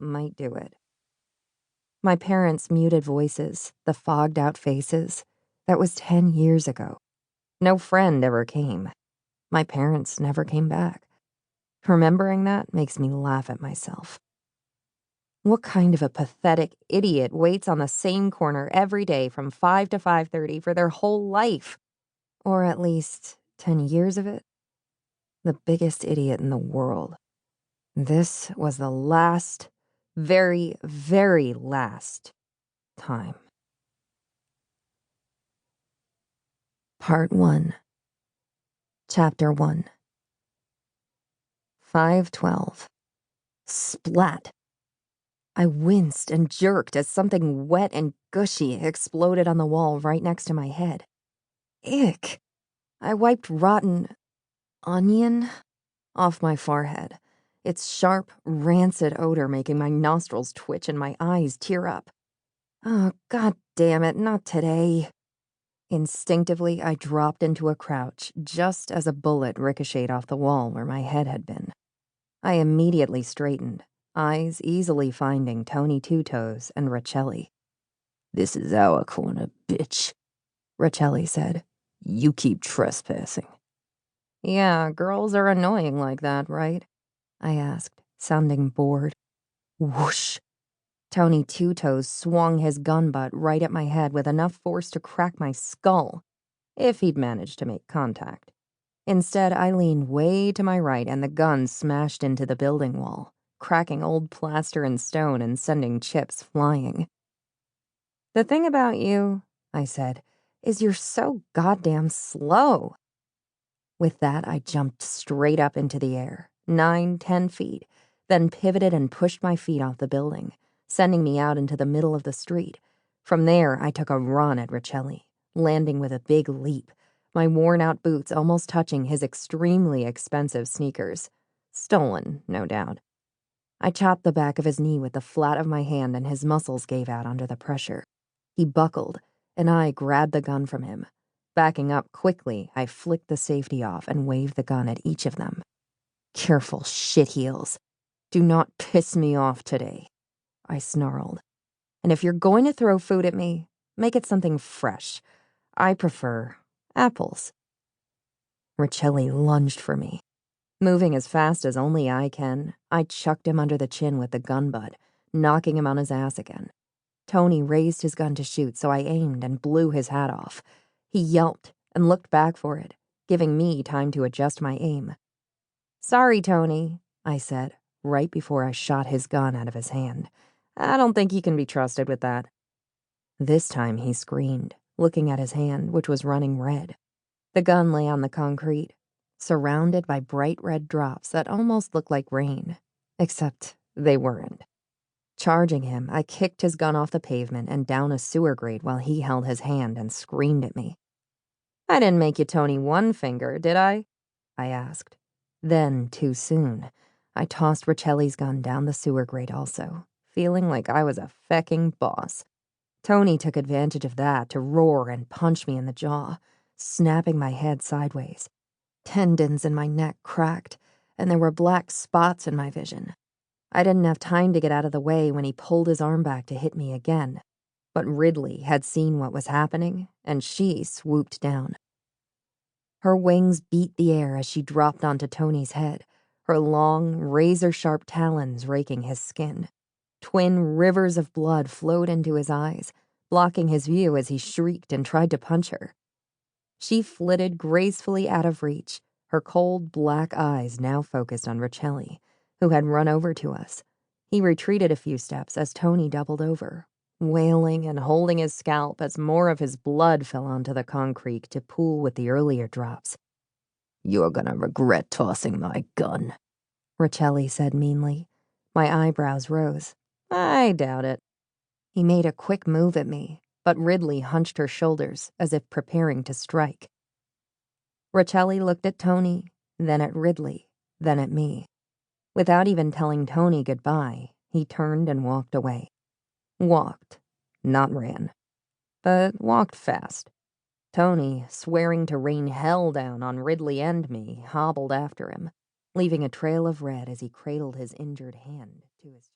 might do it. My parents' muted voices, the fogged-out faces. That was 10 years ago. No friend ever came. My parents never came back. Remembering that makes me laugh at myself. What kind of a pathetic idiot waits on the same corner every day from 5 to 5:30 for their whole life? Or at least 10 years of it? The biggest idiot in the world. This was the last, very, very last time. Part 1. Chapter 1. 5:12. Splat! I winced and jerked as something wet and gushy exploded on the wall right next to my head. Ick! I wiped rotten onion off my forehead, its sharp, rancid odor making my nostrils twitch and my eyes tear up. Oh, god damn it, not today. Instinctively, I dropped into a crouch just as a bullet ricocheted off the wall where my head had been. I immediately straightened, eyes easily finding Tony Two-Toes and Rachelli. "This is our corner, bitch," Rachelli said. "You keep trespassing." "Yeah, girls are annoying like that, right?" I asked, sounding bored. Whoosh! Tony Two-Toes swung his gun butt right at my head with enough force to crack my skull, if he'd managed to make contact. Instead, I leaned way to my right and the gun smashed into the building wall, cracking old plaster and stone and sending chips flying. "The thing about you," I said, "is you're so goddamn slow." With that, I jumped straight up into the air, 9-10 feet, then pivoted and pushed my feet off the building, sending me out into the middle of the street. From there, I took a run at Rachelli, landing with a big leap, my worn-out boots almost touching his extremely expensive sneakers. Stolen, no doubt. I chopped the back of his knee with the flat of my hand and his muscles gave out under the pressure. He buckled, and I grabbed the gun from him. Backing up quickly, I flicked the safety off and waved the gun at each of them. "Careful, shitheels. Do not piss me off today," I snarled. "And if you're going to throw food at me, make it something fresh. I prefer apples." Rachelli lunged for me. Moving as fast as only I can, I chucked him under the chin with the gun butt, knocking him on his ass again. Tony raised his gun to shoot, so I aimed and blew his hat off. He yelped and looked back for it, giving me time to adjust my aim. "Sorry, Tony," I said, right before I shot his gun out of his hand. "I don't think he can be trusted with that." This time he screamed, looking at his hand, which was running red. The gun lay on the concrete, surrounded by bright red drops that almost looked like rain, except they weren't. Charging him, I kicked his gun off the pavement and down a sewer grate while he held his hand and screamed at me. "I didn't make you Tony One Finger, did I?" I asked. Then, too soon, I tossed Rachelli's gun down the sewer grate also, feeling like I was a fecking boss. Tony took advantage of that to roar and punch me in the jaw, snapping my head sideways. Tendons in my neck cracked, and there were black spots in my vision. I didn't have time to get out of the way when he pulled his arm back to hit me again. But Ridley had seen what was happening, and she swooped down. Her wings beat the air as she dropped onto Tony's head, her long, razor-sharp talons raking his skin. Twin rivers of blood flowed into his eyes, blocking his view as he shrieked and tried to punch her. She flitted gracefully out of reach, her cold black eyes now focused on Rachelli, who had run over to us. He retreated a few steps as Tony doubled over, wailing and holding his scalp as more of his blood fell onto the concrete to pool with the earlier drops. "You're gonna regret tossing my gun," Rachelli said meanly. My eyebrows rose. "I doubt it." He made a quick move at me, but Ridley hunched her shoulders as if preparing to strike. Rachelli looked at Tony, then at Ridley, then at me. Without even telling Tony goodbye, he turned and walked away. Walked, not ran. But walked fast. Tony, swearing to rain hell down on Ridley and me, hobbled after him, leaving a trail of red as he cradled his injured hand to his chest.